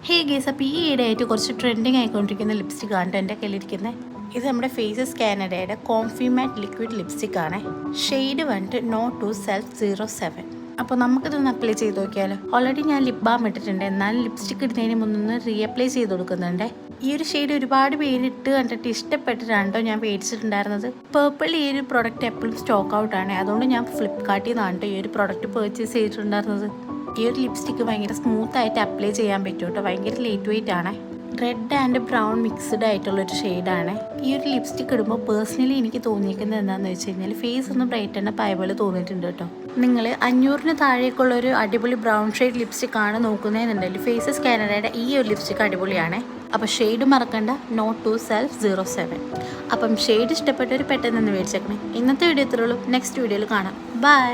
ഹേ guys, അപ്പോൾ ഈ ഇടയായിട്ട് കുറച്ച് ട്രെൻഡിങ് ആയിക്കൊണ്ടിരിക്കുന്ന ലിപ്സ്റ്റിക് ആണ് എൻ്റെ കയ്യിലിരിക്കുന്നത്. ഇത് നമ്മുടെ ഫേസസ് കാനഡയുടെ കോംഫി മാറ്റ് ലിക്വിഡ് ലിപ്സ്റ്റിക് ആണ്. ഷെയ്ഡ് വന്നിട്ട് നോ ടു സെൽഫ് 07. അപ്പോൾ നമുക്കിതൊന്ന് അപ്ലൈ ചെയ്ത് നോക്കിയാലോ. ഓൾറെഡി ഞാൻ ലിപ് ബാം ഇട്ടിട്ടുണ്ട്, എന്നാലും ലിപ്സ്റ്റിക് ഇടുന്നതിന് മുന്നൊന്ന് റീഅപ്ലൈ ചെയ്ത് കൊടുക്കുന്നുണ്ട്. ഈ ഒരു ഷെയ്ഡ് ഒരുപാട് പേര് ഇട്ട് കണ്ടിട്ട് ഇഷ്ടപ്പെട്ടിട്ടാണ്ടോ ഞാൻ മേടിച്ചിട്ടുണ്ടായിരുന്നത്. പേർപ്പിൾ ഈ ഒരു പ്രോഡക്റ്റ് എപ്പോഴും സ്റ്റോക്ക് ഔട്ട് ആണ്, അതുകൊണ്ട് ഞാൻ ഫ്ലിപ്കാർട്ടിൽ നിന്നാണ് ഈ ഒരു പ്രോഡക്റ്റ് പർച്ചേസ് ചെയ്തിട്ടുണ്ടായിരുന്നത്. ഈ ഒരു ലിപ്സ്റ്റിക്ക് ഭയങ്കര സ്മൂത്ത് ആയിട്ട് അപ്ലൈ ചെയ്യാൻ പറ്റും കേട്ടോ. ഭയങ്കര ലൈറ്റ് വെയിറ്റ് ആണ്. റെഡ് ആൻഡ് ബ്രൗൺ മിക്സ്ഡ് ആയിട്ടുള്ളൊരു ഷെയ്ഡാണ്. ഈ ഒരു ലിപ്സ്റ്റിക് ഇടുമ്പോൾ പേഴ്സണലി എനിക്ക് തോന്നിയിരിക്കുന്നത് എന്താണെന്ന് വെച്ച് കഴിഞ്ഞാൽ ഫേസ് ഒന്ന് ബ്രൈറ്റ് ആയ പോലെ തോന്നിയിട്ടുണ്ട് കേട്ടോ. നിങ്ങൾ 500 താഴേക്കുള്ള ഒരു അടിപൊളി ബ്രൗൺ ഷെയ്ഡ് ലിപ്സ്റ്റിക് ആണ് നോക്കുന്നതെന്നുണ്ടെങ്കിൽ ഫേസസ് കാനഡയുടെ ഈ ഒരു ലിപ്സ്റ്റിക് അടിപൊളിയാണ്. അപ്പോൾ ഷെയ്ഡ് മറക്കണ്ട, നോ ടു സെൽഫ് 07. അപ്പം ഷെയ്ഡ് ഇഷ്ടപ്പെട്ടവർ പെട്ടെന്ന് മേടിച്ചേക്കണേ. ഇന്നത്തെ വീഡിയോ ഇത്രയുള്ളൂ. നെക്സ്റ്റ് വീഡിയോയിൽ കാണാം. ബൈ.